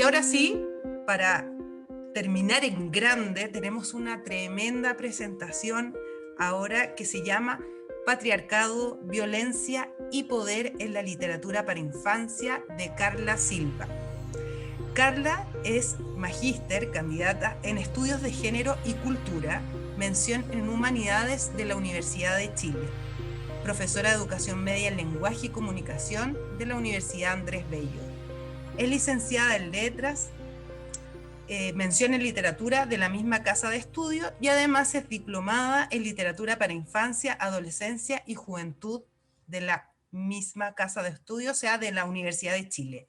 ahora sí, para terminar en grande, tenemos una tremenda presentación ahora que se llama Patriarcado, Violencia y Poder en la Literatura para Infancia, de Carla Silva. Carla es magíster, candidata en Estudios de Género y Cultura, mención en Humanidades de la Universidad de Chile, profesora de Educación Media en Lenguaje y Comunicación de la Universidad Andrés Bello. Es licenciada en Letras, mención en Literatura de la misma casa de estudio, y además es diplomada en Literatura para Infancia, Adolescencia y Juventud de la misma casa de estudio, o sea, de la Universidad de Chile.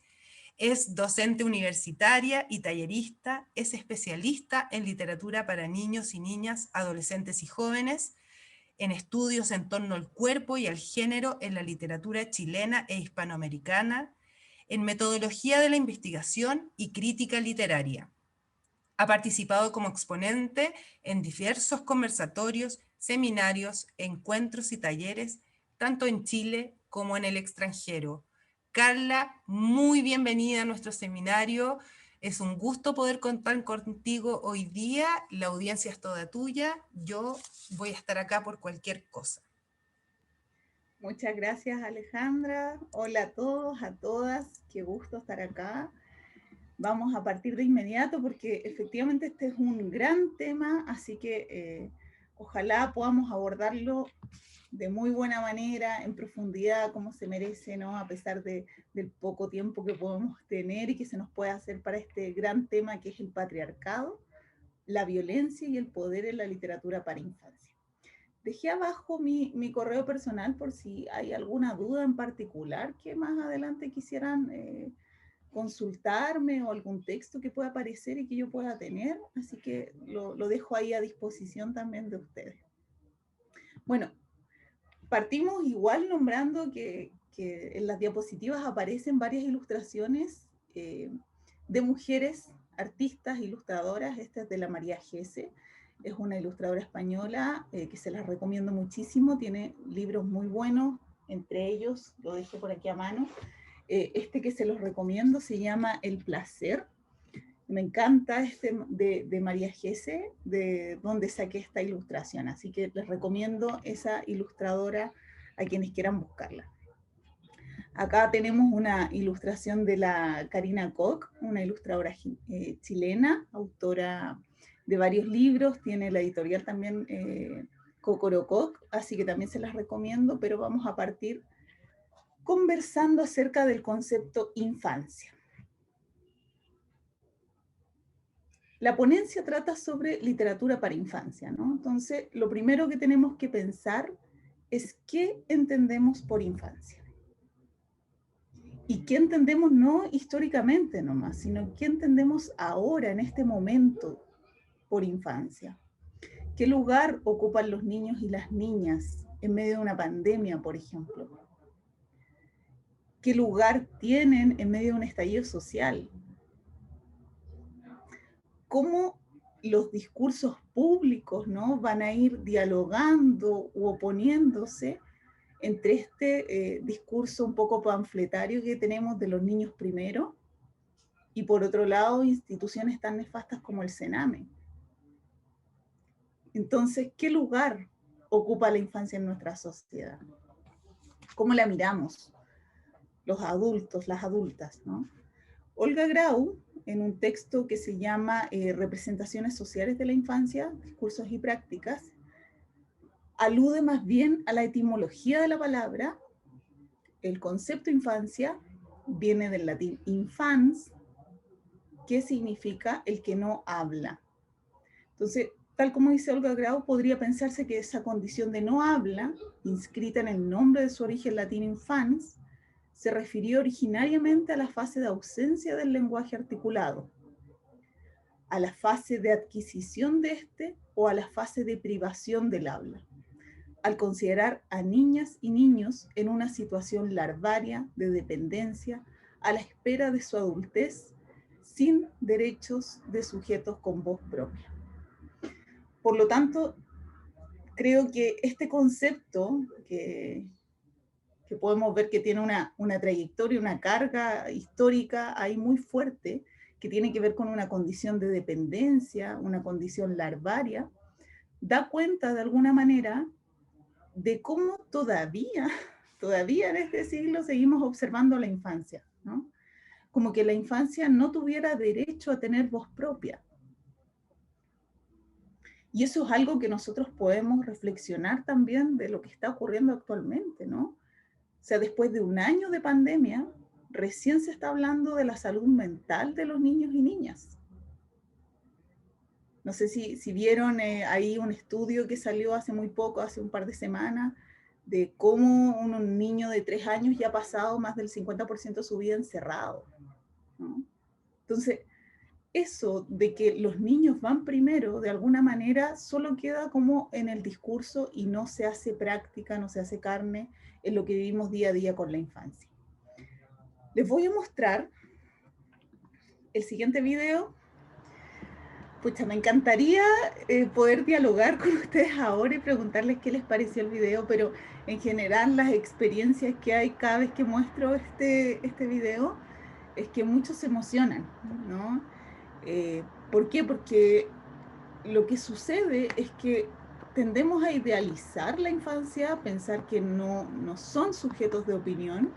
Es docente universitaria y tallerista, es especialista en literatura para niños y niñas, adolescentes y jóvenes, en estudios en torno al cuerpo y al género en la literatura chilena e hispanoamericana, en metodología de la investigación y crítica literaria. Ha participado como exponente en diversos conversatorios, seminarios, encuentros y talleres, tanto en Chile como en el extranjero. Carla, muy bienvenida a nuestro seminario. Es un gusto poder contar contigo hoy día. La audiencia es toda tuya. Yo voy a estar acá por cualquier cosa. Muchas gracias, Alejandra. Hola a todos, a todas. Qué gusto estar acá. Vamos a partir de inmediato porque efectivamente este es un gran tema, así que ojalá podamos abordarlo de muy buena manera, en profundidad, como se merece, ¿no? A pesar del poco tiempo que podemos tener y que se nos puede hacer para este gran tema que es el patriarcado, la violencia y el poder en la literatura para infancia. Dejé abajo mi correo personal por si hay alguna duda en particular que más adelante quisieran consultarme, o algún texto que pueda aparecer y que yo pueda tener, así que lo dejo ahí a disposición también de ustedes. Bueno, partimos igual nombrando que en las diapositivas aparecen varias ilustraciones de mujeres artistas, ilustradoras. Esta es de la María Gese, es una ilustradora española que se la recomiendo muchísimo, tiene libros muy buenos, entre ellos, lo dejo por aquí a mano, este que se los recomiendo se llama El Placer. Me encanta este de María Gese, de donde saqué esta ilustración, así que les recomiendo esa ilustradora a quienes quieran buscarla. Acá tenemos una ilustración de la Karina Koch, una ilustradora chilena, autora de varios libros, tiene la editorial también Cocorococ, así que también se las recomiendo, pero vamos a partir conversando acerca del concepto infancia. La ponencia trata sobre literatura para infancia, ¿no? Entonces, lo primero que tenemos que pensar es qué entendemos por infancia. Y qué entendemos no históricamente nomás, sino qué entendemos ahora, en este momento, por infancia. ¿Qué lugar ocupan los niños y las niñas en medio de una pandemia, por ejemplo? ¿Qué lugar tienen en medio de un estallido social? ¿Cómo los discursos públicos, ¿no?, van a ir dialogando u oponiéndose entre este discurso un poco panfletario que tenemos de los niños primero y, por otro lado, instituciones tan nefastas como el Sename? Entonces, ¿qué lugar ocupa la infancia en nuestra sociedad? ¿Cómo la miramos los adultos, las adultas, ¿no? Olga Grau, en un texto que se llama Representaciones sociales de la infancia, discursos y prácticas, alude más bien a la etimología de la palabra. El concepto infancia viene del latín infans, que significa el que no habla. Entonces, tal como dice Olga Grau, podría pensarse que esa condición de no habla, inscrita en el nombre de su origen latín infans, se refirió originariamente a la fase de ausencia del lenguaje articulado, a la fase de adquisición de este o a la fase de privación del habla, al considerar a niñas y niños en una situación larvaria de dependencia a la espera de su adultez, sin derechos de sujetos con voz propia. Por lo tanto, creo que este concepto que podemos ver que tiene una trayectoria, una carga histórica ahí muy fuerte, que tiene que ver con una condición de dependencia, una condición larvaria, da cuenta de alguna manera de cómo todavía en este siglo seguimos observando la infancia, ¿no? Como que la infancia no tuviera derecho a tener voz propia. Y eso es algo que nosotros podemos reflexionar también de lo que está ocurriendo actualmente, ¿no? O sea, después de un año de pandemia, recién se está hablando de la salud mental de los niños y niñas. No sé si vieron ahí un estudio que salió hace muy poco, hace un par de semanas, de cómo un niño de 3 años ya ha pasado más del 50% de su vida encerrado, ¿no? Entonces, eso de que los niños van primero, de alguna manera, solo queda como en el discurso y no se hace práctica, no se hace carne en lo que vivimos día a día con la infancia. Les voy a mostrar el siguiente video. Pucha, me encantaría poder dialogar con ustedes ahora y preguntarles qué les pareció el video, pero en general las experiencias que hay cada vez que muestro este video es que muchos se emocionan, ¿no? ¿Por qué? Porque lo que sucede es que tendemos a idealizar la infancia, a pensar que no son sujetos de opinión,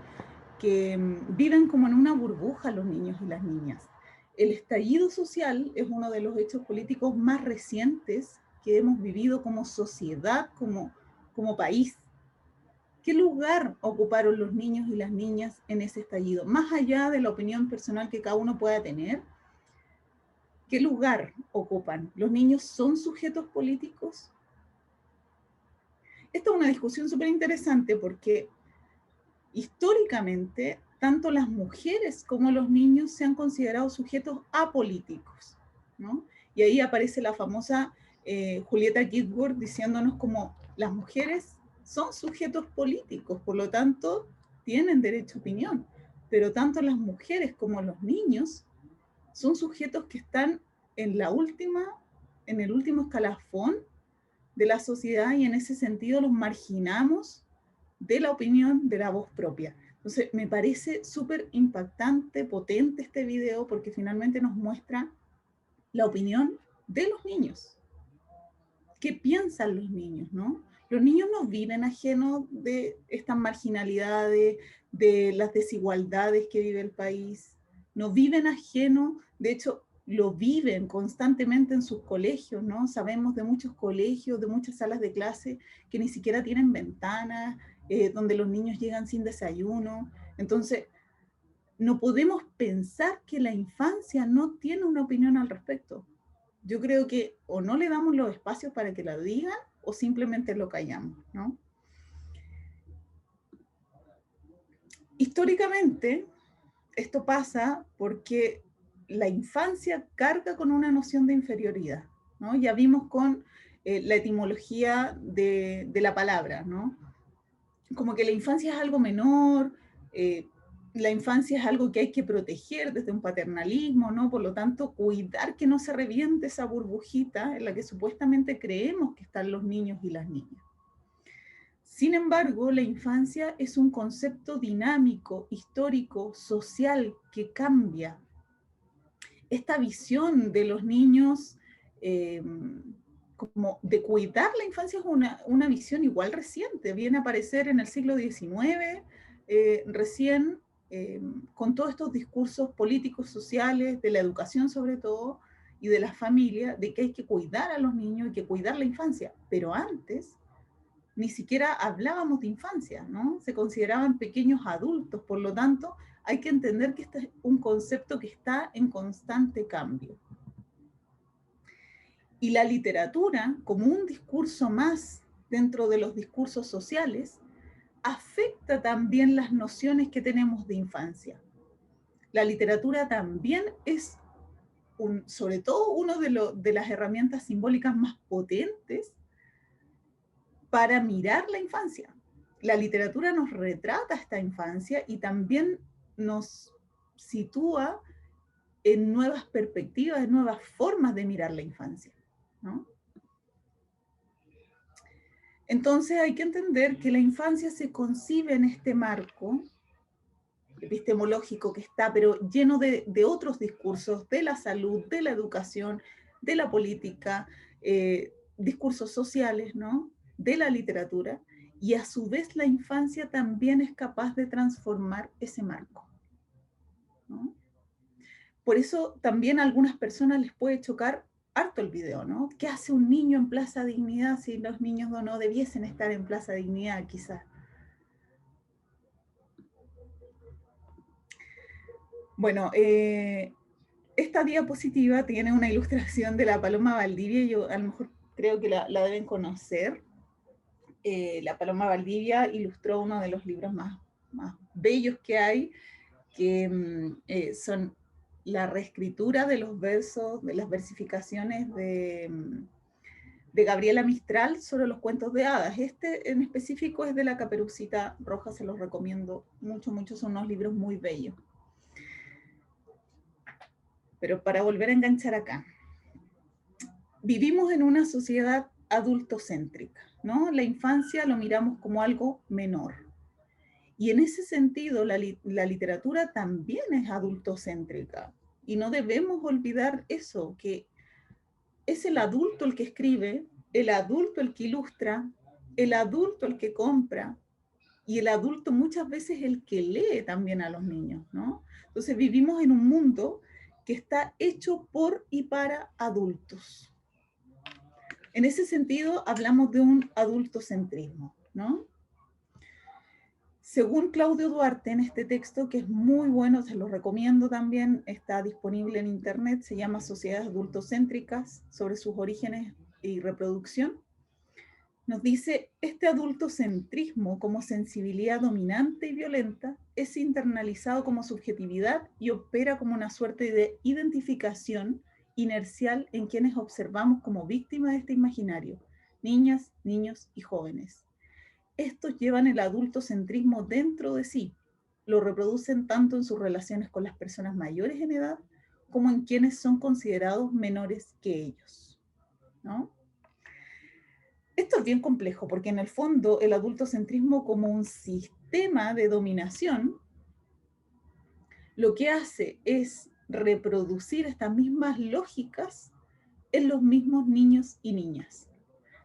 que viven como en una burbuja los niños y las niñas. El estallido social es uno de los hechos políticos más recientes que hemos vivido como sociedad, como país. ¿Qué lugar ocuparon los niños y las niñas en ese estallido? Más allá de la opinión personal que cada uno pueda tener, ¿qué lugar ocupan? ¿Los niños son sujetos políticos? Esta es una discusión súper interesante porque históricamente tanto las mujeres como los niños se han considerado sujetos apolíticos, ¿no? Y ahí aparece la famosa Julieta Ginsburg diciéndonos como las mujeres son sujetos políticos, por lo tanto tienen derecho a opinión, pero tanto las mujeres como los niños son sujetos que están en el último escalafón de la sociedad y en ese sentido los marginamos de la opinión, de la voz propia. Entonces, me parece súper impactante, potente este video porque finalmente nos muestra la opinión de los niños. ¿Qué piensan los niños, no? Los niños no viven ajenos de estas marginalidades, de las desigualdades que vive el país. No viven ajenos, de hecho, lo viven constantemente en sus colegios, ¿no? Sabemos de muchos colegios, de muchas salas de clase que ni siquiera tienen ventanas, donde los niños llegan sin desayuno. Entonces, no podemos pensar que la infancia no tiene una opinión al respecto. Yo creo que o no le damos los espacios para que la digan o simplemente lo callamos, ¿no? Históricamente, esto pasa porque la infancia carga con una noción de inferioridad, ¿no? Ya vimos con la etimología de la palabra, ¿no? Como que la infancia es algo menor, la infancia es algo que hay que proteger desde un paternalismo, ¿no? Por lo tanto, cuidar que no se reviente esa burbujita en la que supuestamente creemos que están los niños y las niñas. Sin embargo, la infancia es un concepto dinámico, histórico, social, que cambia. Esta visión de los niños como de cuidar la infancia es una visión igual reciente, viene a aparecer en el siglo XIX, recién con todos estos discursos políticos, sociales, de la educación sobre todo, y de la familia, de que hay que cuidar a los niños, hay que cuidar la infancia, pero antes ni siquiera hablábamos de infancia, ¿no? Se consideraban pequeños adultos, por lo tanto, hay que entender que este es un concepto que está en constante cambio. Y la literatura, como un discurso más dentro de los discursos sociales, afecta también las nociones que tenemos de infancia. La literatura también es, sobre todo, una de las herramientas simbólicas más potentes para mirar la infancia. La literatura nos retrata esta infancia y también nos sitúa en nuevas perspectivas, en nuevas formas de mirar la infancia, ¿no? Entonces hay que entender que la infancia se concibe en este marco epistemológico que está, pero lleno de otros discursos, de la salud, de la educación, de la política, discursos sociales, ¿no? De la literatura, y a su vez la infancia también es capaz de transformar ese marco, ¿no? Por eso también a algunas personas les puede chocar harto el video, ¿no? ¿Qué hace un niño en Plaza Dignidad si los niños no debiesen estar en Plaza Dignidad, quizás? Bueno, esta diapositiva tiene una ilustración de la Paloma Valdivia, yo a lo mejor creo que la deben conocer. La Paloma Valdivia ilustró uno de los libros más bellos que hay, que son la reescritura de los versos, de las versificaciones de Gabriela Mistral sobre los cuentos de hadas. Este en específico es de la Caperucita Roja, se los recomiendo mucho, mucho, son unos libros muy bellos. Pero para volver a enganchar acá, vivimos en una sociedad adultocéntrica, ¿no? La infancia lo miramos como algo menor. Y en ese sentido, la literatura también es adultocéntrica. Y no debemos olvidar eso, que es el adulto el que escribe, el adulto el que ilustra, el adulto el que compra, y el adulto muchas veces el que lee también a los niños, ¿no? Entonces vivimos en un mundo que está hecho por y para adultos. En ese sentido, hablamos de un adultocentrismo, ¿no? Según Claudio Duarte, en este texto, que es muy bueno, se lo recomiendo también, está disponible en internet, se llama Sociedades Adultocéntricas, sobre sus orígenes y reproducción, nos dice, este adultocentrismo como sensibilidad dominante y violenta es internalizado como subjetividad y opera como una suerte de identificación inercial en quienes observamos como víctimas de este imaginario, niñas, niños y jóvenes. Estos llevan el adultocentrismo dentro de sí, lo reproducen tanto en sus relaciones con las personas mayores en edad como en quienes son considerados menores que ellos, ¿no? Esto es bien complejo porque en el fondo el adultocentrismo como un sistema de dominación lo que hace es reproducir estas mismas lógicas en los mismos niños y niñas.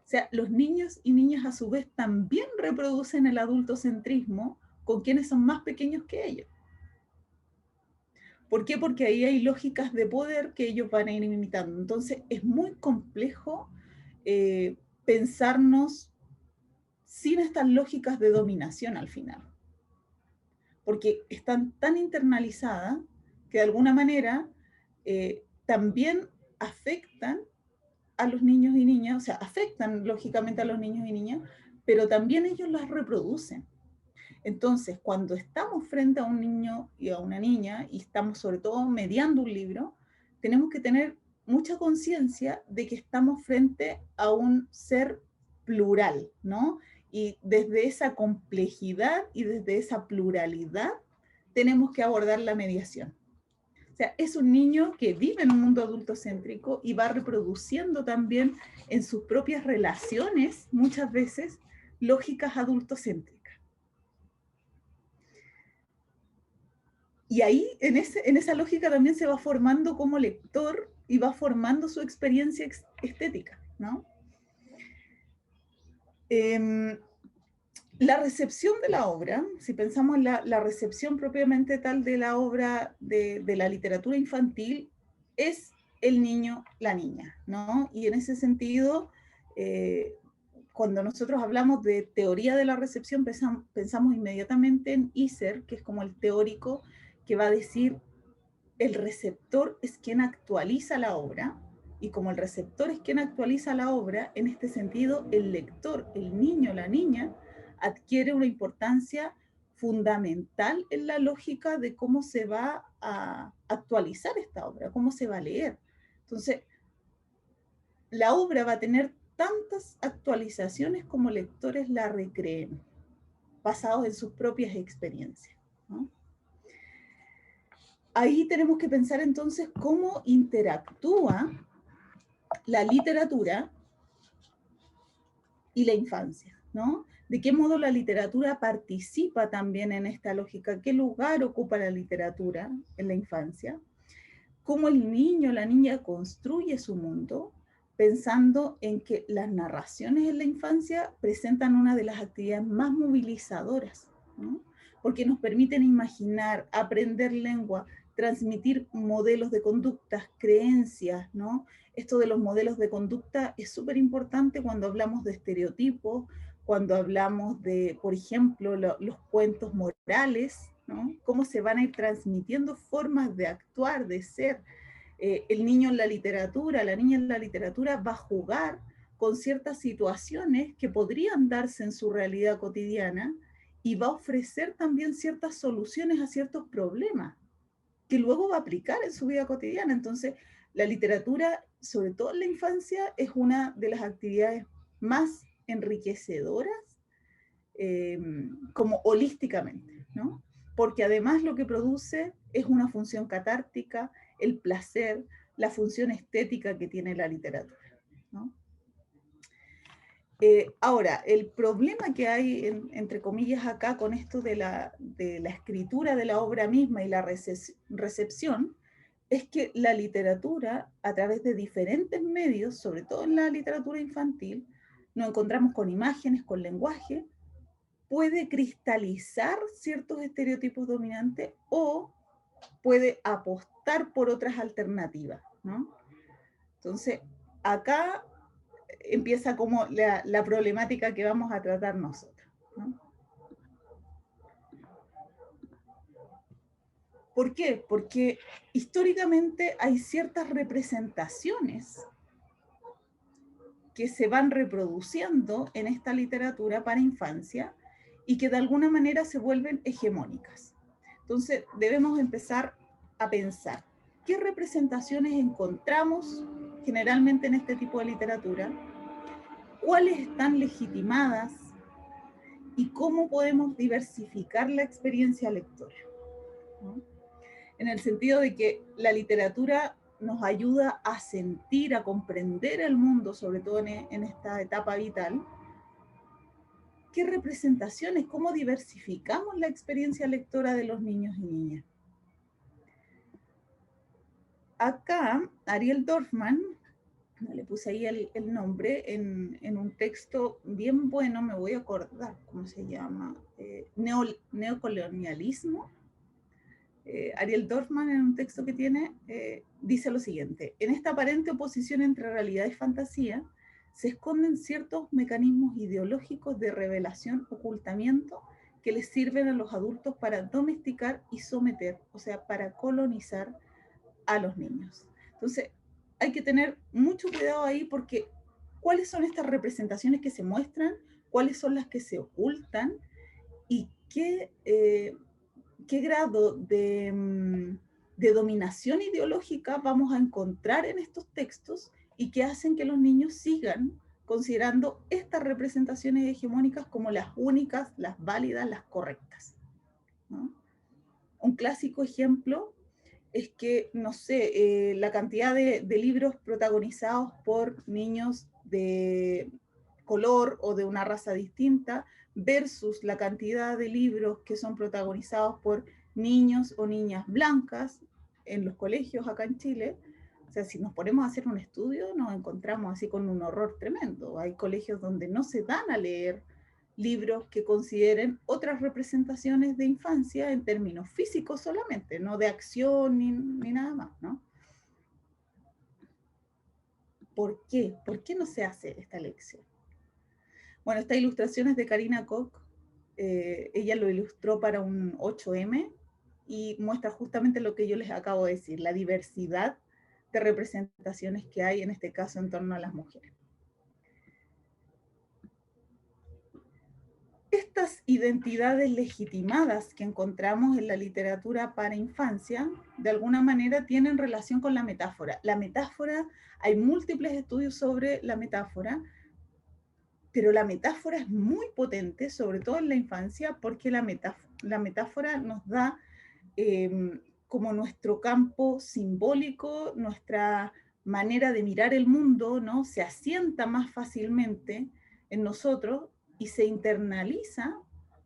O sea, los niños y niñas a su vez también reproducen el adultocentrismo con quienes son más pequeños que ellos. ¿Por qué? Porque ahí hay lógicas de poder que ellos van a ir imitando. Entonces es muy complejo pensarnos sin estas lógicas de dominación al final. Porque están tan internalizadas que de alguna manera también afectan a los niños y niñas, o sea, afectan lógicamente a los niños y niñas, pero también ellos las reproducen. Entonces, cuando estamos frente a un niño y a una niña, y estamos sobre todo mediando un libro, tenemos que tener mucha conciencia de que estamos frente a un ser plural, ¿no? Y desde esa complejidad y desde esa pluralidad tenemos que abordar la mediación. O sea, es un niño que vive en un mundo adultocéntrico y va reproduciendo también en sus propias relaciones, muchas veces, lógicas adultocéntricas. Y ahí, en esa lógica también se va formando como lector y va formando su experiencia estética, ¿no? La recepción de la obra, si pensamos en la recepción propiamente tal de la obra de la literatura infantil, es el niño, la niña, ¿no? Y en ese sentido, cuando nosotros hablamos de teoría de la recepción, pensamos inmediatamente en Husserl, que es como el teórico que va a decir, el receptor es quien actualiza la obra, y como el receptor es quien actualiza la obra, en este sentido, el lector, el niño, la niña, adquiere una importancia fundamental en la lógica de cómo se va a actualizar esta obra, cómo se va a leer. Entonces, la obra va a tener tantas actualizaciones como lectores la recreen, basados en sus propias experiencias, ¿no? Ahí tenemos que pensar entonces cómo interactúa la literatura y la infancia, ¿no? ¿De qué modo la literatura participa también en esta lógica? ¿Qué lugar ocupa la literatura en la infancia? ¿Cómo el niño o la niña construye su mundo? Pensando en que las narraciones en la infancia presentan una de las actividades más movilizadoras, ¿no? Porque nos permiten imaginar, aprender lengua, transmitir modelos de conductas, creencias, ¿no? Esto de los modelos de conducta es súper importante cuando hablamos de estereotipos, cuando hablamos de, por ejemplo, los cuentos morales, ¿no? Cómo se van a ir transmitiendo formas de actuar, de ser. El niño en la literatura, la niña en la literatura va a jugar con ciertas situaciones que podrían darse en su realidad cotidiana y va a ofrecer también ciertas soluciones a ciertos problemas que luego va a aplicar en su vida cotidiana. Entonces, la literatura, sobre todo en la infancia, es una de las actividades más enriquecedoras, como holísticamente, ¿no? Porque además lo que produce es una función catártica, el placer, la función estética que tiene la literatura, ¿no? Ahora, el problema que hay, entre comillas, acá con esto de la escritura de la obra misma y la recepción, es que la literatura, a través de diferentes medios, sobre todo en la literatura infantil, nos encontramos con imágenes, con lenguaje, puede cristalizar ciertos estereotipos dominantes o puede apostar por otras alternativas, ¿no? Entonces, acá empieza como la problemática que vamos a tratar nosotros, ¿no? ¿Por qué? Porque históricamente hay ciertas representaciones que se van reproduciendo en esta literatura para infancia y que de alguna manera se vuelven hegemónicas. Entonces, debemos empezar a pensar qué representaciones encontramos generalmente en este tipo de literatura, cuáles están legitimadas y cómo podemos diversificar la experiencia lectora, ¿no? En el sentido de que la literatura nos ayuda a sentir, a comprender el mundo, sobre todo en esta etapa vital. ¿Qué representaciones, cómo diversificamos la experiencia lectora de los niños y niñas? Acá, Ariel Dorfman, le puse ahí el nombre, en un texto bien bueno, me voy a acordar cómo se llama, Neocolonialismo. Ariel Dorfman, en un texto que tiene, dice lo siguiente: en esta aparente oposición entre realidad y fantasía, se esconden ciertos mecanismos ideológicos de revelación, ocultamiento, que les sirven a los adultos para domesticar y someter, o sea, para colonizar a los niños. Entonces, hay que tener mucho cuidado ahí porque ¿cuáles son estas representaciones que se muestran? ¿Cuáles son las que se ocultan? ¿Y qué grado de dominación ideológica vamos a encontrar en estos textos y que hacen que los niños sigan considerando estas representaciones hegemónicas como las únicas, las válidas, las correctas, ¿no? Un clásico ejemplo es que, no sé, la cantidad de libros protagonizados por niños de color o de una raza distinta versus la cantidad de libros que son protagonizados por niños o niñas blancas en los colegios acá en Chile. O sea, si nos ponemos a hacer un estudio, nos encontramos así con un horror tremendo. Hay colegios donde no se dan a leer libros que consideren otras representaciones de infancia en términos físicos solamente, no de acción ni nada más, ¿no? ¿Por qué? ¿Por qué no se hace esta elección? Bueno, esta ilustración es de Karina Koch. Ella lo ilustró para un 8M y muestra justamente lo que yo les acabo de decir, la diversidad de representaciones que hay en este caso en torno a las mujeres. Estas identidades legitimadas que encontramos en la literatura para infancia, de alguna manera tienen relación con la metáfora. La metáfora, hay múltiples estudios sobre la metáfora, pero la metáfora es muy potente, sobre todo en la infancia, porque la metáfora nos da como nuestro campo simbólico, nuestra manera de mirar el mundo, ¿no? Se asienta más fácilmente en nosotros y se internaliza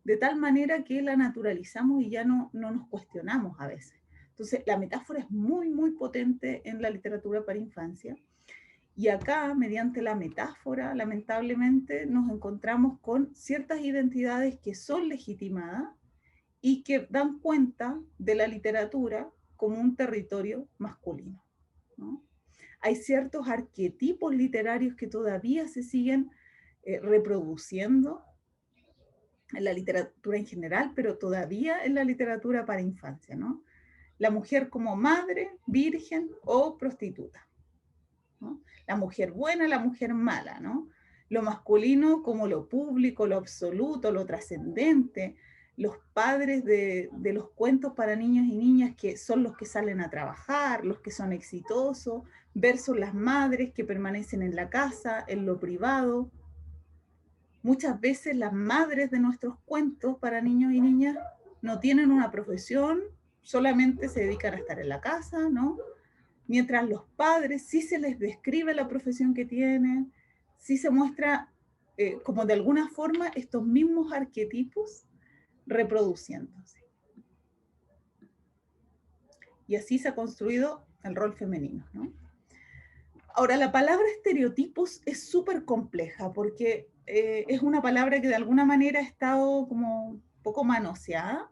de tal manera que la naturalizamos y ya no nos cuestionamos a veces. Entonces, la metáfora es muy, muy potente en la literatura para infancia. Y acá, mediante la metáfora, lamentablemente, nos encontramos con ciertas identidades que son legitimadas y que dan cuenta de la literatura como un territorio masculino, ¿no? Hay ciertos arquetipos literarios que todavía se siguen reproduciendo en la literatura en general, pero todavía en la literatura para infancia, ¿no? La mujer como madre, virgen o prostituta, ¿no? La mujer buena, la mujer mala, ¿no? Lo masculino como lo público, lo absoluto, lo trascendente, los padres de los cuentos para niños y niñas que son los que salen a trabajar, los que son exitosos, versus las madres que permanecen en la casa, en lo privado. Muchas veces las madres de nuestros cuentos para niños y niñas no tienen una profesión, solamente se dedican a estar en la casa, ¿no? Mientras los padres sí se les describe la profesión que tienen, sí se muestra como de alguna forma estos mismos arquetipos reproduciéndose. Y así se ha construido el rol femenino, ¿no? Ahora, la palabra estereotipos es súper compleja porque es una palabra que de alguna manera ha estado como poco manoseada.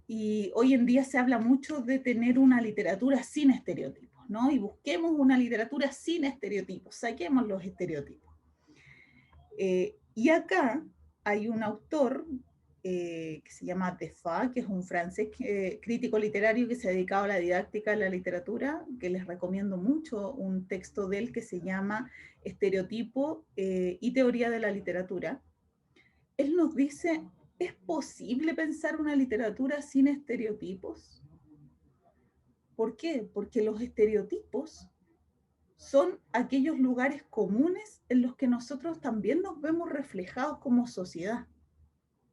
Y hoy en día se habla mucho de tener una literatura sin estereotipos, ¿no? Y busquemos una literatura sin estereotipos, saquemos los estereotipos. Y acá hay un autor que se llama Defoe, que es un francés crítico literario que se ha dedicado a la didáctica de la literatura, que les recomiendo mucho un texto de él que se llama Estereotipo y Teoría de la Literatura. Él nos dice, ¿es posible pensar una literatura sin estereotipos? ¿Por qué? Porque los estereotipos son aquellos lugares comunes en los que nosotros también nos vemos reflejados como sociedad,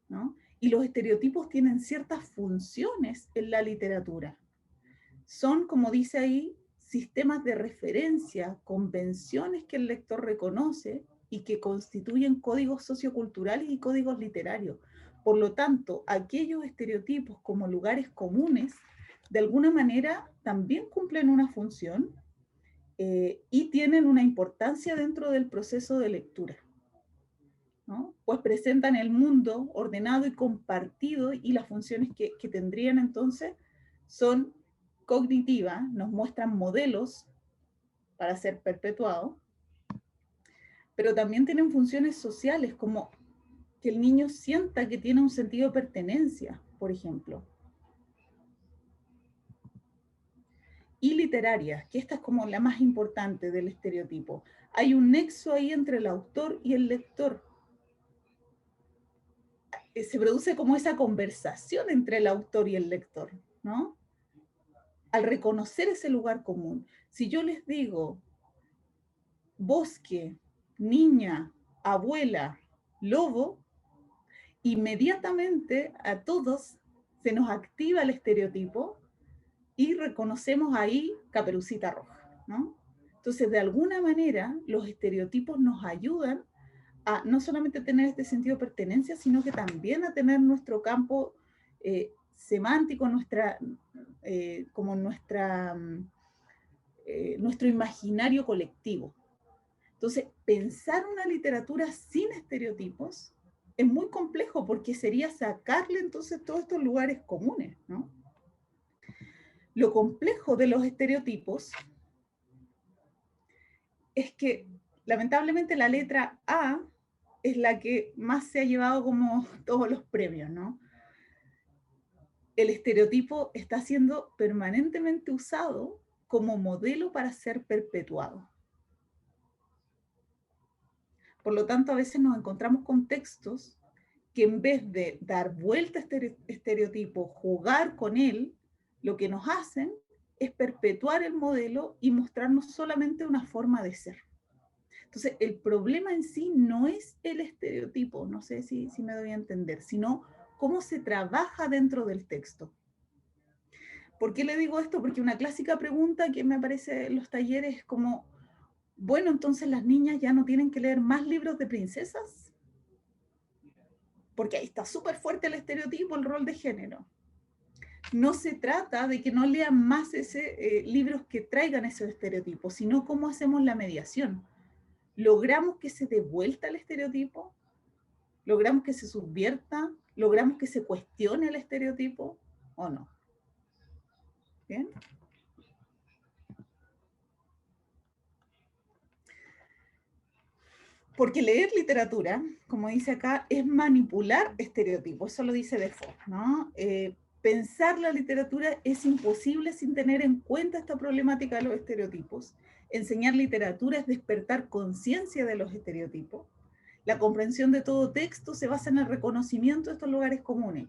¿no? Y los estereotipos tienen ciertas funciones en la literatura. Son, como dice ahí, sistemas de referencia, convenciones que el lector reconoce y que constituyen códigos socioculturales y códigos literarios. Por lo tanto, aquellos estereotipos como lugares comunes, de alguna manera, también cumplen una función y tienen una importancia dentro del proceso de lectura, ¿no? Pues presentan el mundo ordenado y compartido y las funciones que tendrían entonces son cognitivas, nos muestran modelos para ser perpetuados, pero también tienen funciones sociales como que el niño sienta que tiene un sentido de pertenencia, por ejemplo. Y literarias, que esta es como la más importante del estereotipo. Hay un nexo ahí entre el autor y el lector. Se produce como esa conversación entre el autor y el lector, ¿no? Al reconocer ese lugar común. Si yo les digo bosque, niña, abuela, lobo, inmediatamente a todos se nos activa el estereotipo y reconocemos ahí Caperucita Roja, ¿no? Entonces, de alguna manera, los estereotipos nos ayudan a no solamente tener este sentido de pertenencia, sino que también a tener nuestro campo semántico, nuestro imaginario colectivo. Entonces, pensar una literatura sin estereotipos es muy complejo porque sería sacarle entonces todos estos lugares comunes, ¿no? Lo complejo de los estereotipos es que lamentablemente la letra A es la que más se ha llevado como todos los premios, ¿no? El estereotipo está siendo permanentemente usado como modelo para ser perpetuado. Por lo tanto, a veces nos encontramos con textos que en vez de dar vuelta a este estereotipo, jugar con él, lo que nos hacen es perpetuar el modelo y mostrarnos solamente una forma de ser. Entonces, el problema en sí no es el estereotipo, no sé si me doy a entender, sino cómo se trabaja dentro del texto. ¿Por qué le digo esto? Porque una clásica pregunta que me aparece en los talleres es como, bueno, entonces las niñas ya no tienen que leer más libros de princesas, porque ahí está súper fuerte el estereotipo, el rol de género. No se trata de que no lean más libros que traigan esos estereotipos, sino cómo hacemos la mediación. ¿Logramos que se dé vuelta el estereotipo? ¿Logramos que se subvierta? ¿Logramos que se cuestione el estereotipo o no? ¿Bien? Porque leer literatura, como dice acá, es manipular estereotipos, eso lo dice Defoe, ¿no? Pensar la literatura es imposible sin tener en cuenta esta problemática de los estereotipos. Enseñar literatura es despertar conciencia de los estereotipos. La comprensión de todo texto se basa en el reconocimiento de estos lugares comunes.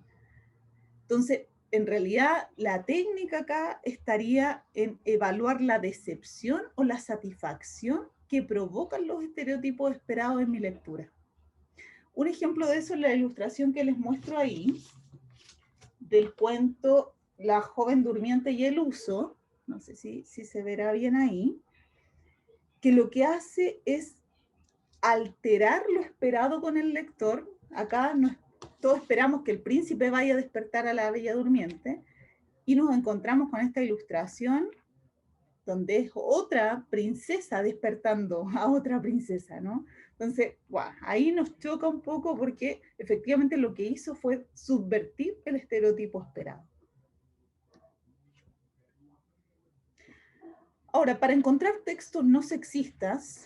Entonces, en realidad, la técnica acá estaría en evaluar la decepción o la satisfacción que provocan los estereotipos esperados en mi lectura. Un ejemplo de eso es la ilustración que les muestro ahí, del cuento La joven durmiente y el uso, no sé si se verá bien ahí, que lo que hace es alterar lo esperado con el lector. Acá todos esperamos que el príncipe vaya a despertar a la bella durmiente, y nos encontramos con esta ilustración donde es otra princesa despertando a otra princesa, ¿no? Entonces, wow, ahí nos choca un poco porque efectivamente lo que hizo fue subvertir el estereotipo esperado. Ahora, para encontrar textos no sexistas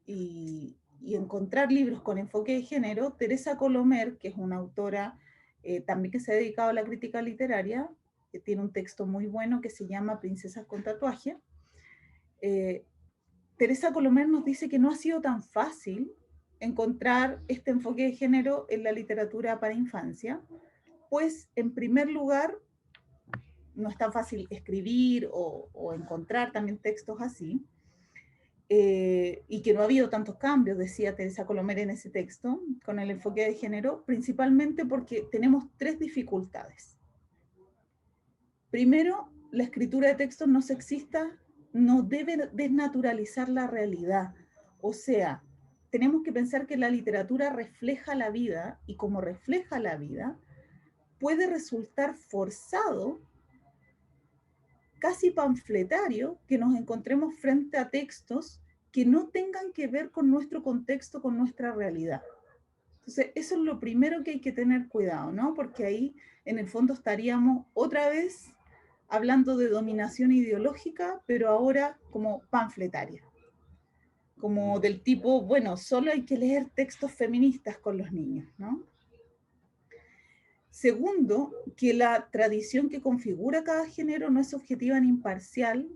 y encontrar libros con enfoque de género, Teresa Colomer, que es una autora también que se ha dedicado a la crítica literaria, que tiene un texto muy bueno que se llama Princesas con tatuaje. Teresa Colomer nos dice que no ha sido tan fácil encontrar este enfoque de género en la literatura para infancia, pues en primer lugar no es tan fácil escribir o encontrar también textos así, y que no ha habido tantos cambios, decía Teresa Colomer en ese texto, con el enfoque de género, principalmente porque tenemos tres dificultades. Primero, la escritura de textos no sexistas no debe desnaturalizar la realidad. O sea, tenemos que pensar que la literatura refleja la vida, y como refleja la vida, puede resultar forzado, casi panfletario, que nos encontremos frente a textos que no tengan que ver con nuestro contexto, con nuestra realidad. Entonces, eso es lo primero que hay que tener cuidado, ¿no? Porque ahí, en el fondo, estaríamos otra vez hablando de dominación ideológica, pero ahora como panfletaria. Como del tipo, bueno, solo hay que leer textos feministas con los niños, ¿no? Segundo, que la tradición que configura cada género no es objetiva ni imparcial,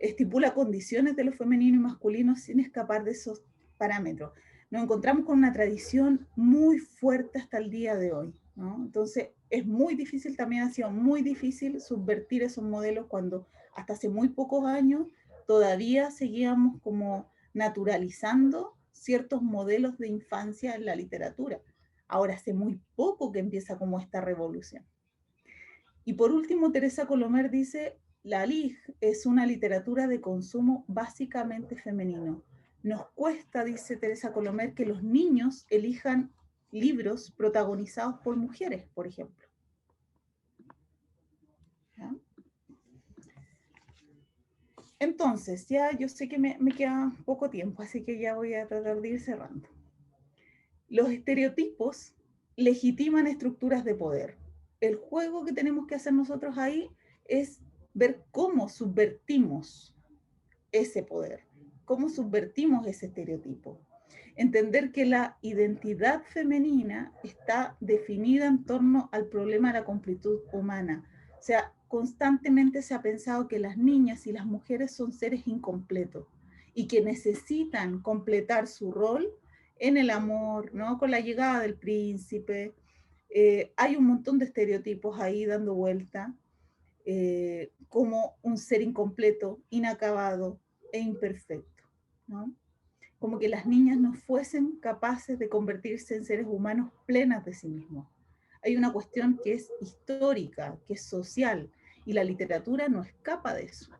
estipula condiciones de lo femenino y masculino sin escapar de esos parámetros. Nos encontramos con una tradición muy fuerte hasta el día de hoy, ¿no? Entonces, es muy difícil, también ha sido muy difícil subvertir esos modelos cuando hasta hace muy pocos años todavía seguíamos como naturalizando ciertos modelos de infancia en la literatura. Ahora hace muy poco que empieza como esta revolución. Y por último, Teresa Colomer dice, la LIG es una literatura de consumo básicamente femenino. Nos cuesta, dice Teresa Colomer, que los niños elijan libros protagonizados por mujeres, por ejemplo. ¿Ya? Entonces, ya yo sé que me queda poco tiempo, así que ya voy a tratar de ir cerrando. Los estereotipos legitiman estructuras de poder. El juego que tenemos que hacer nosotros ahí es ver cómo subvertimos ese poder, cómo subvertimos ese estereotipo. Entender que la identidad femenina está definida en torno al problema de la completud humana. O sea, constantemente se ha pensado que las niñas y las mujeres son seres incompletos y que necesitan completar su rol en el amor, ¿no? Con la llegada del príncipe. Hay un montón de estereotipos ahí dando vuelta, como un ser incompleto, inacabado e imperfecto, ¿no? Como que las niñas no fuesen capaces de convertirse en seres humanos plenas de sí mismos. Hay una cuestión que es histórica, que es social, y la literatura no escapa de eso.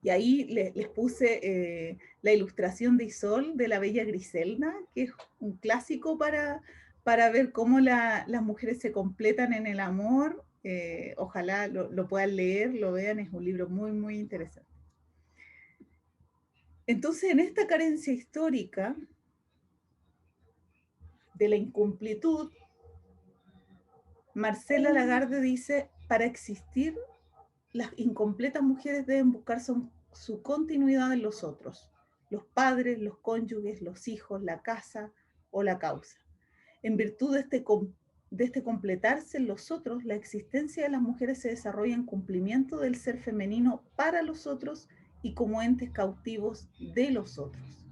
Y ahí les puse la ilustración de Isol de la Bella Griselda, que es un clásico para ver cómo las mujeres se completan en el amor. Ojalá lo puedan leer, lo vean, es un libro muy, muy interesante. Entonces, en esta carencia histórica de la incumplitud, Marcela Lagarde dice, para existir, las incompletas mujeres deben buscar su continuidad en los otros, los padres, los cónyuges, los hijos, la casa o la causa. En virtud de este completarse en los otros, la existencia de las mujeres se desarrolla en cumplimiento del ser femenino para los otros y como entes cautivos de los otros.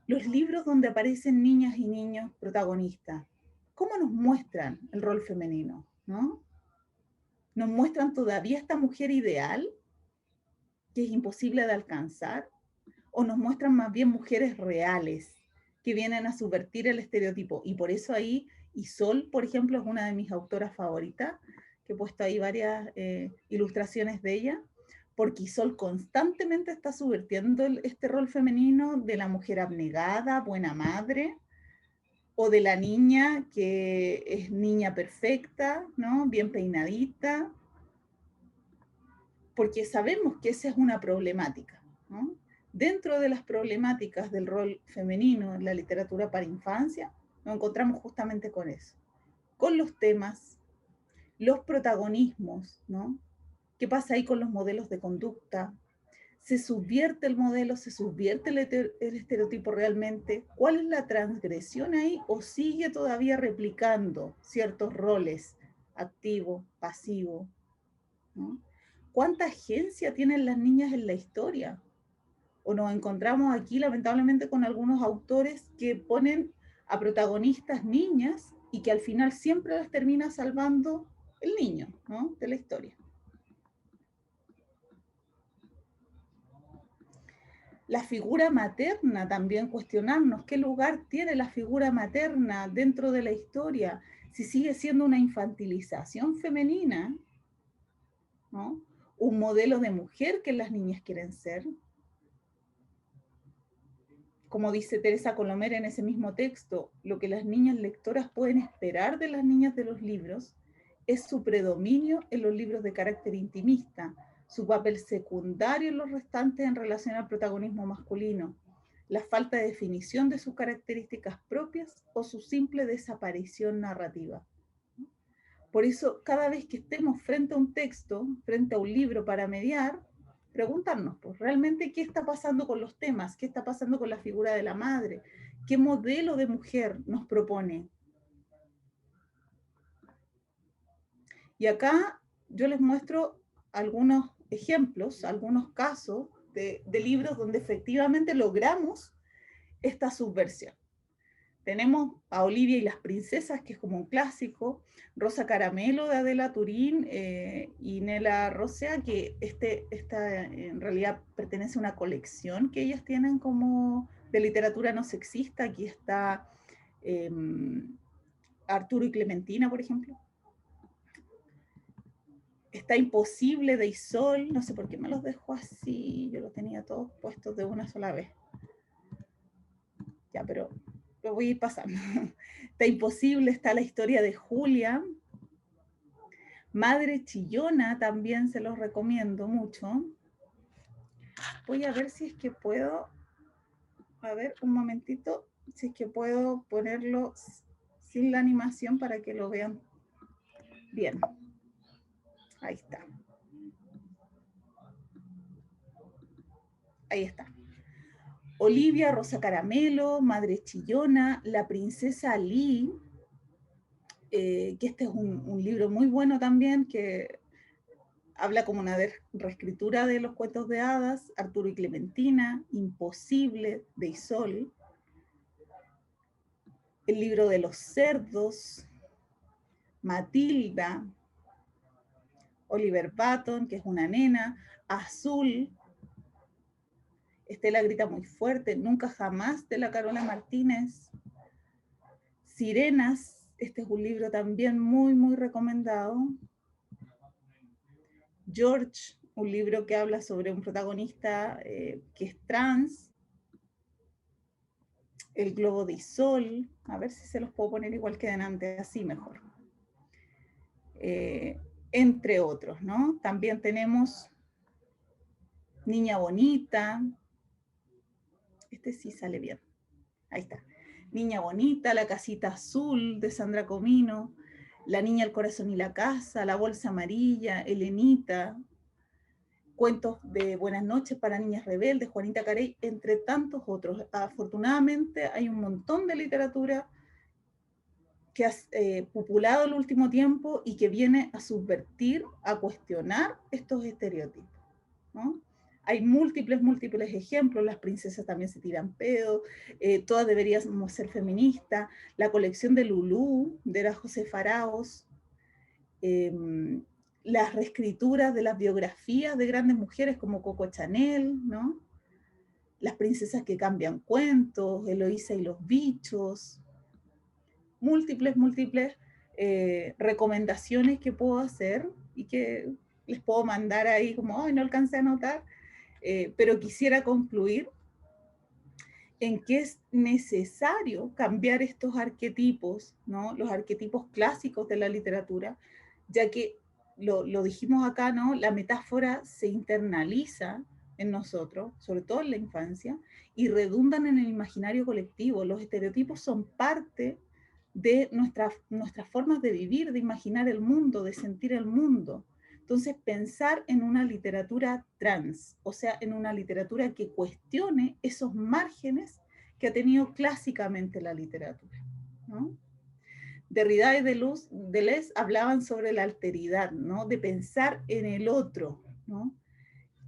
Los libros donde aparecen niñas y niños protagonistas, ¿cómo nos muestran el rol femenino? ¿No? ¿Nos muestran todavía esta mujer ideal que es imposible de alcanzar? ¿O nos muestran más bien mujeres reales que vienen a subvertir el estereotipo? Y por eso ahí Isol, por ejemplo, es una de mis autoras favoritas, que he puesto ahí varias ilustraciones de ella, porque Isol constantemente está subvirtiendo este rol femenino de la mujer abnegada, buena madre, o de la niña que es niña perfecta, ¿no? Bien peinadita, porque sabemos que esa es una problemática, ¿no? Dentro de las problemáticas del rol femenino en la literatura para infancia, nos encontramos justamente con eso, con los temas, los protagonismos, ¿no? ¿Qué pasa ahí con los modelos de conducta? ¿Se subvierte el modelo? ¿Se subvierte el estereotipo realmente? ¿Cuál es la transgresión ahí? ¿O sigue todavía replicando ciertos roles, activo, pasivo, ¿no? ¿Cuánta agencia tienen las niñas en la historia? O nos encontramos aquí lamentablemente con algunos autores que ponen a protagonistas niñas y que al final siempre las termina salvando el niño, ¿no? De la historia. La figura materna también, cuestionarnos qué lugar tiene la figura materna dentro de la historia, si sigue siendo una infantilización femenina, ¿no? Un modelo de mujer que las niñas quieren ser. Como dice Teresa Colomer en ese mismo texto, lo que las niñas lectoras pueden esperar de las niñas de los libros es su predominio en los libros de carácter intimista, su papel secundario en los restantes en relación al protagonismo masculino, la falta de definición de sus características propias o su simple desaparición narrativa. Por eso, cada vez que estemos frente a un texto, frente a un libro para mediar, preguntarnos, pues, realmente qué está pasando con los temas, qué está pasando con la figura de la madre, qué modelo de mujer nos propone. Y acá yo les muestro algunos ejemplos, algunos casos de libros donde efectivamente logramos esta subversión. Tenemos a Olivia y las princesas, que es como un clásico, Rosa Caramelo de Adela Turín y Nela Rosea, que esta en realidad pertenece a una colección que ellas tienen como de literatura no sexista. Aquí está Arturo y Clementina, por ejemplo. Está Imposible de Isol, no sé por qué me los dejo así, yo los tenía todos puestos de una sola vez. Ya, pero lo voy a ir pasando. Está Imposible, está La historia de Julia. Madre Chillona también se los recomiendo mucho. Voy a ver si es que puedo, a ver, un momentito, si es que puedo ponerlo sin la animación para que lo vean bien. Ahí está. Ahí está. Olivia, Rosa Caramelo, Madre Chillona, La princesa Ali, que este es un libro muy bueno también, que habla como una reescritura de los cuentos de hadas, Arturo y Clementina, Imposible, de Isol, El libro de los cerdos, Matilda, Oliver Button, que es una nena, Azul, Estela grita muy fuerte, Nunca jamás, de la Carola Martínez, Sirenas, este es un libro también muy, muy recomendado, George, un libro que habla sobre un protagonista que es trans, El globo de Isol, a ver si se los puedo poner igual que delante, así mejor. Entre otros, ¿no? También tenemos Niña Bonita, este sí sale bien, ahí está. Niña Bonita, La Casita Azul de Sandra Comino, La Niña, el Corazón y la Casa, La Bolsa Amarilla, Elenita, Cuentos de Buenas Noches para Niñas Rebeldes, Juanita Carey, entre tantos otros. Afortunadamente hay un montón de literatura que ha populado el último tiempo y que viene a subvertir, a cuestionar estos estereotipos, ¿no? Hay múltiples ejemplos, Las princesas también se tiran pedo, Todas deberíamos ser feministas, la colección de Lulú, de la José Faraos, las reescrituras de las biografías de grandes mujeres como Coco Chanel, ¿no? Las princesas que cambian cuentos, Eloísa y los bichos, múltiples recomendaciones que puedo hacer y que les puedo mandar ahí como, ay, no alcancé a anotar, pero quisiera concluir en que es necesario cambiar estos arquetipos, ¿no? Los arquetipos clásicos de la literatura, ya que lo dijimos acá, ¿no? La metáfora se internaliza en nosotros, sobre todo en la infancia, y redundan en el imaginario colectivo. Los estereotipos son parte de nuestras formas de vivir, de imaginar el mundo, de sentir el mundo. Entonces, pensar en una literatura trans, o sea, en una literatura que cuestione esos márgenes que ha tenido clásicamente la literatura, ¿no? Derrida y Deleuze hablaban sobre la alteridad, ¿no? De pensar en el otro, ¿no?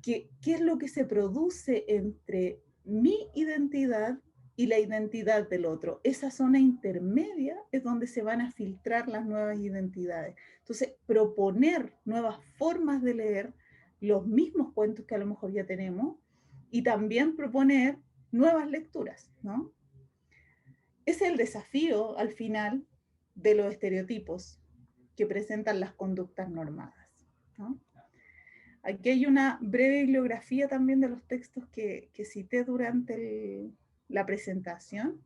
¿Qué es lo que se produce entre mi identidad y la identidad del otro? Esa zona intermedia es donde se van a filtrar las nuevas identidades. Entonces, proponer nuevas formas de leer los mismos cuentos que a lo mejor ya tenemos y también proponer nuevas lecturas, ¿no? Es el desafío, al final, de los estereotipos que presentan las conductas normadas, ¿no? Aquí hay una breve bibliografía también de los textos que cité durante la presentación.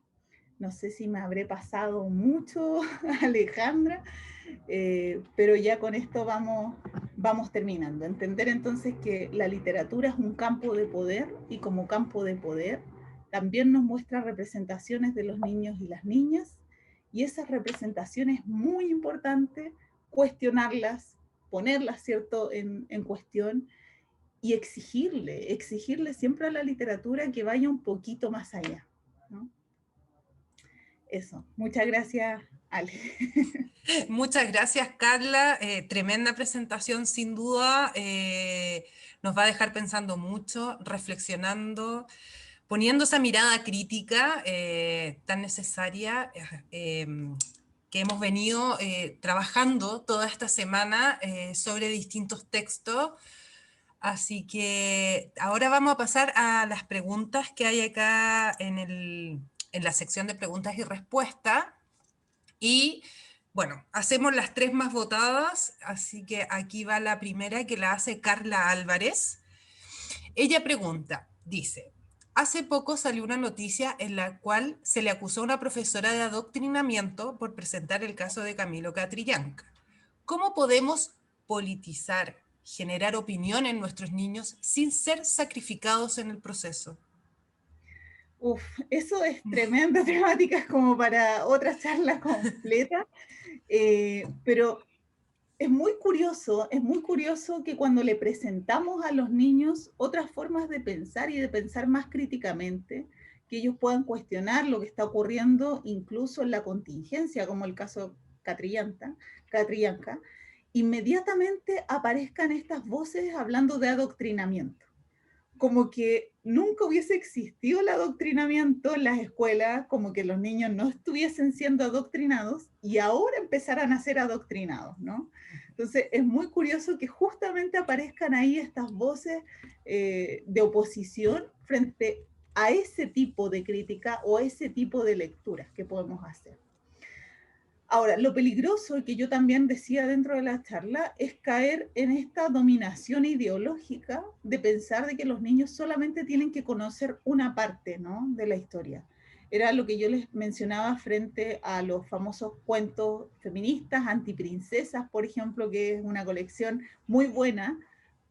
No sé si me habré pasado mucho, Alejandra, pero ya con esto vamos terminando. Entender entonces que la literatura es un campo de poder y como campo de poder también nos muestra representaciones de los niños y las niñas y esas representaciones es muy importante cuestionarlas, ponerlas, ¿cierto?, en cuestión y exigirle siempre a la literatura que vaya un poquito más allá, ¿no? Eso. Muchas gracias, Ale. Muchas gracias, Carla. Tremenda presentación, sin duda. Nos va a dejar pensando mucho, reflexionando, poniendo esa mirada crítica tan necesaria que hemos venido trabajando toda esta semana sobre distintos textos. Así que ahora vamos a pasar a las preguntas que hay acá en la sección de preguntas y respuestas. Y bueno, hacemos las tres más votadas, así que aquí va la primera que la hace Carla Álvarez. Ella pregunta, dice, hace poco salió una noticia en la cual se le acusó a una profesora de adoctrinamiento por presentar el caso de Camilo Catrillanca. ¿Cómo podemos politizar, generar opinión en nuestros niños sin ser sacrificados en el proceso? Uf, eso es tremenda temática, es como para otra charla completa, pero es muy curioso que cuando le presentamos a los niños otras formas de pensar y de pensar más críticamente, que ellos puedan cuestionar lo que está ocurriendo incluso en la contingencia, como el caso Catrillanca, inmediatamente aparezcan estas voces hablando de adoctrinamiento, como que nunca hubiese existido el adoctrinamiento en las escuelas, como que los niños no estuviesen siendo adoctrinados y ahora empezaran a ser adoctrinados, ¿no? Entonces es muy curioso que justamente aparezcan ahí estas voces de oposición frente a ese tipo de crítica o a ese tipo de lecturas que podemos hacer. Ahora, lo peligroso, y que yo también decía dentro de la charla, es caer en esta dominación ideológica de pensar de que los niños solamente tienen que conocer una parte, ¿no?, de la historia. Era lo que yo les mencionaba frente a los famosos cuentos feministas, antiprincesas, por ejemplo, que es una colección muy buena,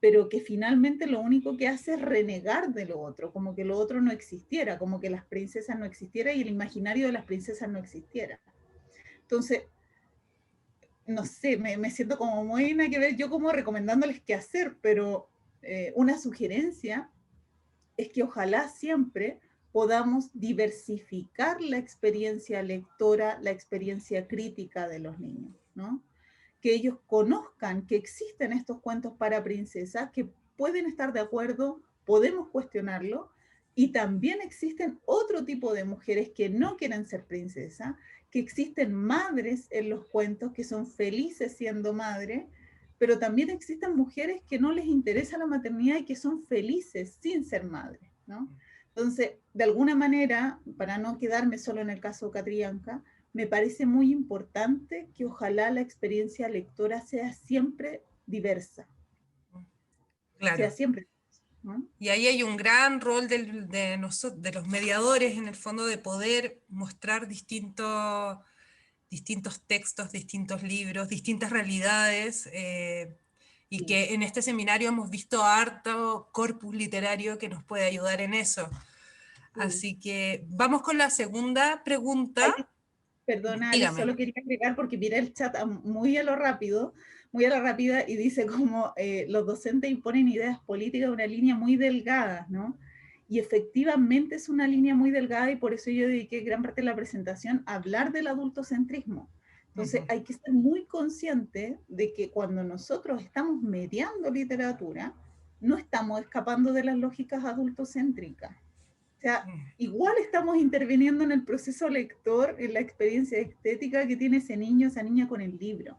pero que finalmente lo único que hace es renegar de lo otro, como que lo otro no existiera, como que las princesas no existieran y el imaginario de las princesas no existiera. Entonces, no sé, me siento como muy nada que ver yo como recomendándoles qué hacer, pero una sugerencia es que ojalá siempre podamos diversificar la experiencia lectora, la experiencia crítica de los niños, ¿no? Que ellos conozcan que existen estos cuentos para princesas, que pueden estar de acuerdo, podemos cuestionarlo, y también existen otro tipo de mujeres que no quieren ser princesa, que existen madres en los cuentos que son felices siendo madre, pero también existen mujeres que no les interesa la maternidad y que son felices sin ser madres, ¿no? Entonces, de alguna manera, para no quedarme solo en el caso Catrillanca, me parece muy importante que ojalá la experiencia lectora sea siempre diversa, sea Claro. siempre diversa, ¿no? Y ahí hay un gran rol de los mediadores, en el fondo, de poder mostrar distintos textos, distintos libros, distintas realidades, y Sí. que en este seminario hemos visto harto corpus literario que nos puede ayudar en eso. Sí. Así que vamos con la segunda Ay, pregunta. perdona, Ali, Dígame. solo quería agregar porque miré el chat muy a lo rápido, muy a la rápida, y dice como los docentes imponen ideas políticas de una línea muy delgada, ¿no? Y efectivamente es una línea muy delgada y por eso yo dediqué gran parte de la presentación a hablar del adultocentrismo. Entonces Ujú. hay que ser muy consciente de que cuando nosotros estamos mediando literatura, no estamos escapando de las lógicas adultocéntricas. O sea, igual estamos interviniendo en el proceso lector, en la experiencia estética que tiene ese niño, esa niña con el libro.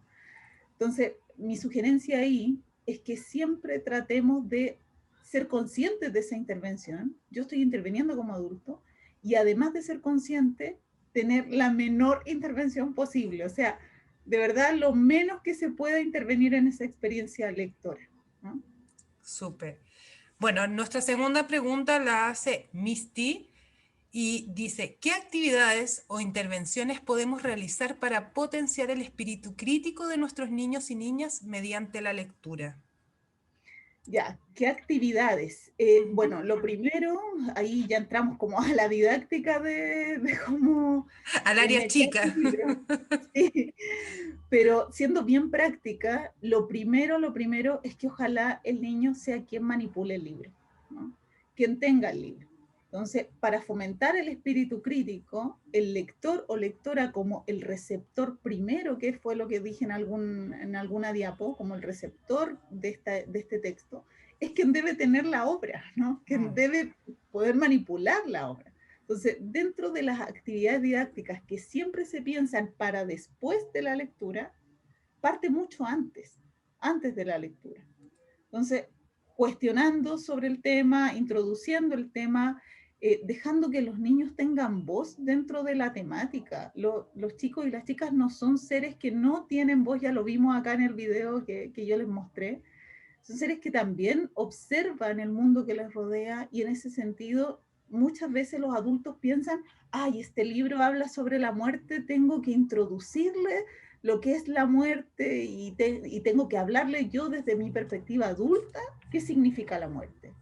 Entonces, mi sugerencia ahí es que siempre tratemos de ser conscientes de esa intervención. Yo estoy interviniendo como adulto y además de ser consciente, tener la menor intervención posible. O sea, de verdad, lo menos que se pueda intervenir en esa experiencia lectora, ¿no? Súper. Bueno, nuestra segunda pregunta la hace Misty y dice, ¿qué actividades o intervenciones podemos realizar para potenciar el espíritu crítico de nuestros niños y niñas mediante la lectura? Ya, ¿qué actividades? Ujú. Bueno, lo primero, ahí ya entramos como a la didáctica de cómo Al área mediar chica. el libro. Sí. Pero siendo bien práctica, lo primero es que ojalá el niño sea quien manipule el libro, ¿no? Quien tenga el libro. Entonces, para fomentar el espíritu crítico, el lector o lectora como el receptor primero, que fue lo que dije en alguna diapo, como el receptor de este texto, es quien debe tener la obra, ¿no? Quien debe poder manipular la obra. Entonces, dentro de las actividades didácticas que siempre se piensan para después de la lectura, parte mucho antes de la lectura. Entonces, cuestionando sobre el tema, introduciendo el tema, dejando que los niños tengan voz dentro de la temática. Los chicos y las chicas no son seres que no tienen voz, ya lo vimos acá en el video que yo les mostré. Son seres que también observan el mundo que les rodea y en ese sentido muchas veces los adultos piensan, ay, este libro habla sobre la muerte, tengo que introducirle lo que es la muerte y tengo que hablarle yo desde mi perspectiva adulta qué significa la muerte.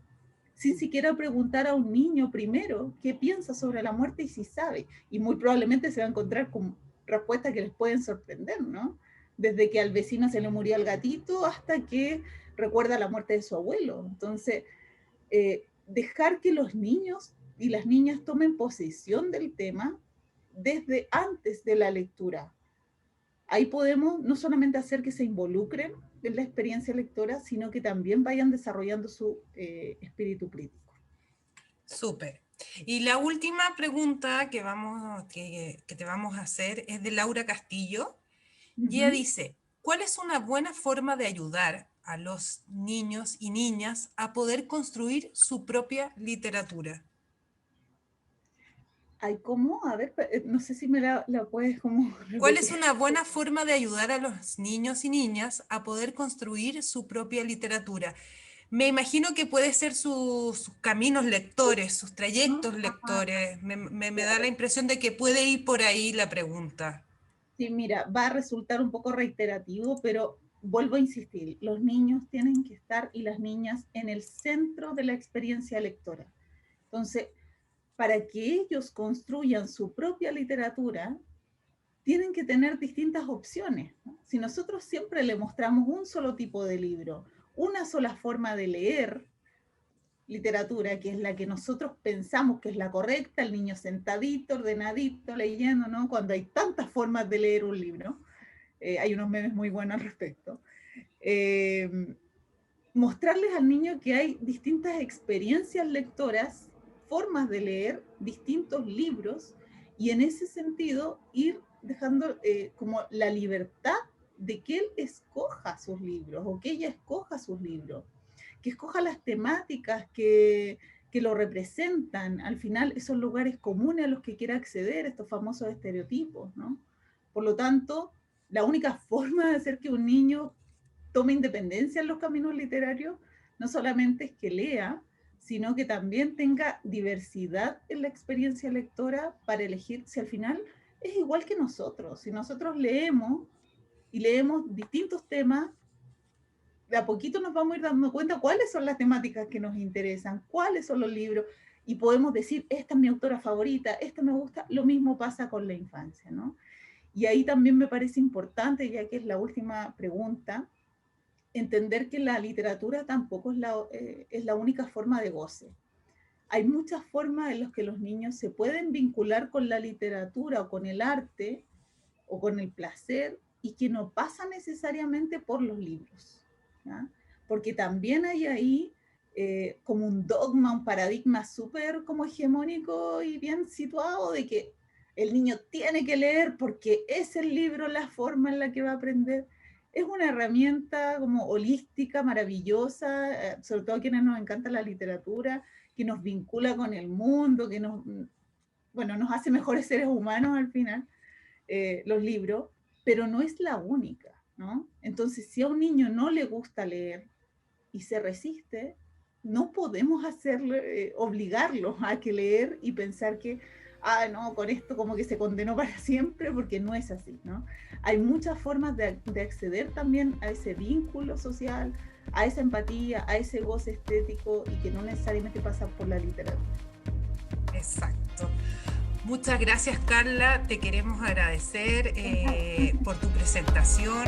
Sin siquiera preguntar a un niño primero qué piensa sobre la muerte y si sabe. Y muy probablemente se va a encontrar con respuestas que les pueden sorprender, ¿no? Desde que al vecino se le murió el gatito hasta que recuerda la muerte de su abuelo. Entonces, dejar que los niños y las niñas tomen posesión del tema desde antes de la lectura. Ahí podemos no solamente hacer que se involucren en la experiencia lectora, sino que también vayan desarrollando su espíritu crítico. Súper. Y la última pregunta que te vamos a hacer es de Laura Castillo. Y ella Ujú. dice, ¿cuál es una buena forma de ayudar a los niños y niñas a poder construir su propia literatura? ¿Hay cómo? A ver, no sé si me la puedes como ¿Cuál repetir. es una buena forma de ayudar a los niños y niñas a poder construir su propia literatura? Me imagino que puede ser sus caminos lectores, sus ¿No? trayectos Ajá, lectores. Me da la claro. impresión de que puede ir por ahí la pregunta. Sí, mira, va a resultar un poco reiterativo, pero vuelvo a insistir, los niños tienen que estar y las niñas en el centro de la experiencia lectora. Entonces, para que ellos construyan su propia literatura, tienen que tener distintas opciones, ¿no? Si nosotros siempre le mostramos un solo tipo de libro, una sola forma de leer literatura, que es la que nosotros pensamos que es la correcta, el niño sentadito, ordenadito, leyendo, ¿no? Cuando hay tantas formas de leer un libro, hay unos memes muy buenos al respecto. Eh, Mostrarles al niño que hay distintas experiencias lectoras, formas de leer, distintos libros, y en ese sentido ir dejando como la libertad de que él escoja sus libros o que ella escoja sus libros, que escoja las temáticas que lo representan, al final esos lugares comunes a los que quiera acceder, estos famosos estereotipos, ¿no? Por lo tanto, la única forma de hacer que un niño tome independencia en los caminos literarios no solamente es que lea, sino que también tenga diversidad en la experiencia lectora para elegir si al final es igual que nosotros. Si nosotros leemos y leemos distintos temas, de a poquito nos vamos a ir dando cuenta cuáles son las temáticas que nos interesan, cuáles son los libros, y podemos decir, esta es mi autora favorita, esta me gusta. Lo mismo pasa con la infancia, ¿no? Y ahí también me parece importante, ya que es la última pregunta, entender que la literatura tampoco es la única forma de goce. Hay muchas formas en las que los niños se pueden vincular con la literatura o con el arte o con el placer y que no pasa necesariamente por los libros, ¿ya? Porque también hay ahí como un dogma, un paradigma súper como hegemónico y bien situado de que el niño tiene que leer porque es el libro la forma en la que va a aprender. Es una herramienta como holística, maravillosa, sobre todo a quienes nos encanta la literatura, que nos vincula con el mundo, que bueno, nos hace mejores seres humanos al final, los libros, pero no es la única, ¿no? Entonces, si a un niño no le gusta leer y se resiste, no podemos hacerle, obligarlo a que leer y pensar que, ah, no, con esto como que se condenó para siempre, porque no es así, ¿no? Hay muchas formas de acceder también a ese vínculo social, a esa empatía, a ese goce estético y que no necesariamente pasa por la literatura. Exacto. Muchas gracias, Carla. Te queremos agradecer por tu presentación.